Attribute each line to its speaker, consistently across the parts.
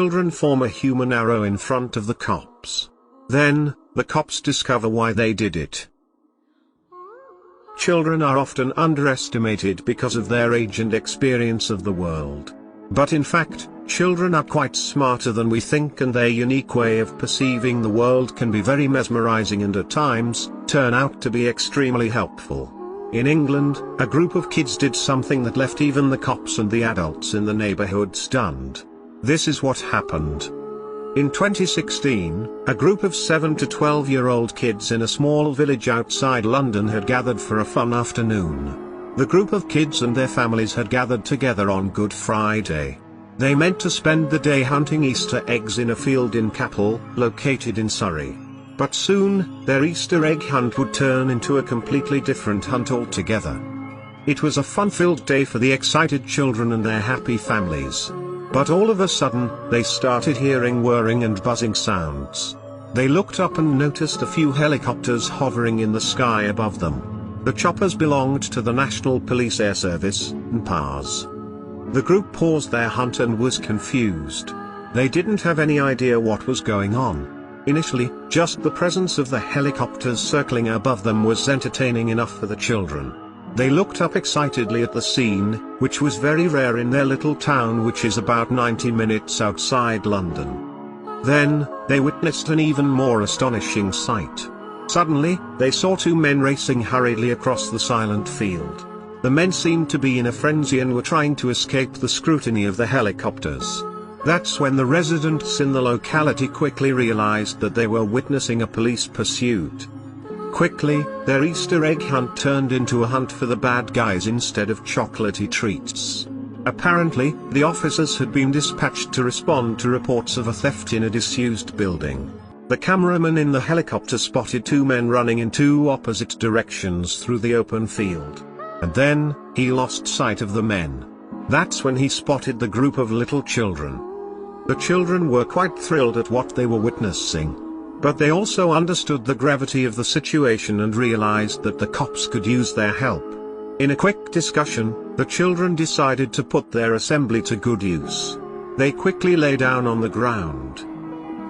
Speaker 1: Children form a human arrow in front of the cops. Then, the cops discover why they did it. Children are often underestimated because of their age and experience of the world. But in fact, children are quite smarter than we think, and their unique way of perceiving the world can be very mesmerizing and at times, turn out to be extremely helpful. In England, a group of kids did something that left even the cops and the adults in the neighborhood stunned. This is what happened. In 2016, a group of 7 to 12-year-old kids in a small village outside London had gathered for a fun afternoon. The group of kids and their families had gathered together on Good Friday. They meant to spend the day hunting Easter eggs in a field in Capel, located in Surrey. But soon, their Easter egg hunt would turn into a completely different hunt altogether. It was a fun-filled day for the excited children and their happy families. But all of a sudden, they started hearing whirring and buzzing sounds. They looked up and noticed a few helicopters hovering in the sky above them. The choppers belonged to the National Police Air Service, NPAS. The group paused their hunt and was confused. They didn't have any idea what was going on. Initially, just the presence of the helicopters circling above them was entertaining enough for the children. They looked up excitedly at the scene, which was very rare in their little town, which is about 90 minutes outside London. Then, they witnessed an even more astonishing sight. Suddenly, they saw two men racing hurriedly across the silent field. The men seemed to be in a frenzy and were trying to escape the scrutiny of the helicopters. That's when the residents in the locality quickly realized that they were witnessing a police pursuit. Quickly, their Easter egg hunt turned into a hunt for the bad guys instead of chocolatey treats. Apparently, the officers had been dispatched to respond to reports of a theft in a disused building. The cameraman in the helicopter spotted two men running in two opposite directions through the open field. And then, he lost sight of the men. That's when he spotted the group of little children. The children were quite thrilled at what they were witnessing. But they also understood the gravity of the situation and realized that the cops could use their help. In a quick discussion, the children decided to put their assembly to good use. They quickly lay down on the ground.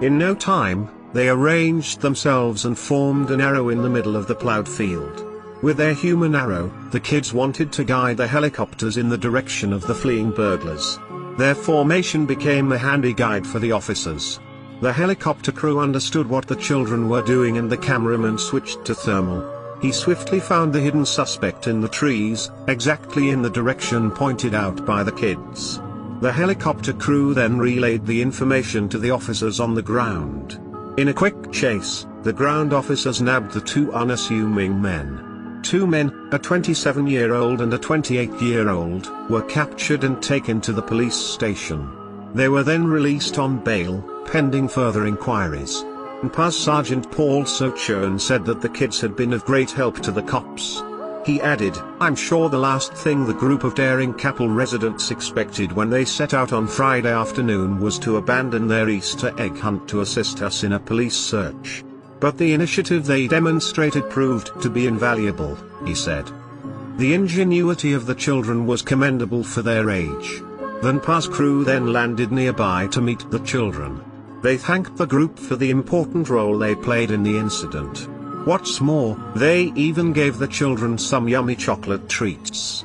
Speaker 1: In no time, they arranged themselves and formed an arrow in the middle of the plowed field. With their human arrow, the kids wanted to guide the helicopters in the direction of the fleeing burglars. Their formation became a handy guide for the officers. The helicopter crew understood what the children were doing and the cameraman switched to thermal. He swiftly found the hidden suspect in the trees, exactly in the direction pointed out by the kids. The helicopter crew then relayed the information to the officers on the ground. In a quick chase, the ground officers nabbed the two unassuming men. Two men, a 27-year-old and a 28-year-old, were captured and taken to the police station. They were then released on bail, pending further inquiries. NPAS Sergeant Paul Sochern said that the kids had been of great help to the cops. He added, "I'm sure the last thing the group of daring Capel residents expected when they set out on Friday afternoon was to abandon their Easter egg hunt to assist us in a police search. But the initiative they demonstrated proved to be invaluable," he said. The ingenuity of the children was commendable for their age. The NPAS crew then landed nearby to meet the children. They thanked the group for the important role they played in the incident. What's more, they even gave the children some yummy chocolate treats.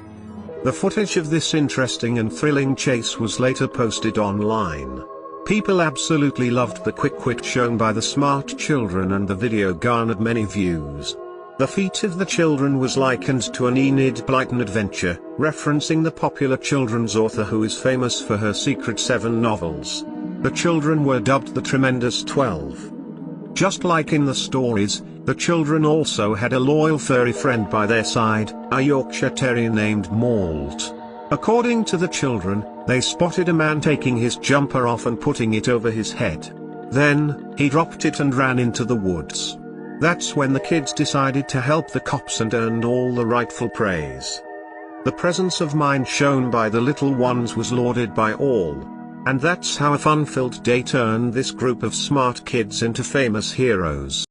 Speaker 1: The footage of this interesting and thrilling chase was later posted online. People absolutely loved the quick wit shown by the smart children, and the video garnered many views. The feat of the children was likened to an Enid Blyton adventure, referencing the popular children's author who is famous for her Secret Seven novels. The children were dubbed the Tremendous 12. Just like in the stories, the children also had a loyal furry friend by their side, a Yorkshire Terrier named Malt. According to the children, they spotted a man taking his jumper off and putting it over his head. Then, he dropped it and ran into the woods. That's when the kids decided to help the cops and earned all the rightful praise. The presence of mind shown by the little ones was lauded by all. And that's how a fun-filled day turned this group of smart kids into famous heroes.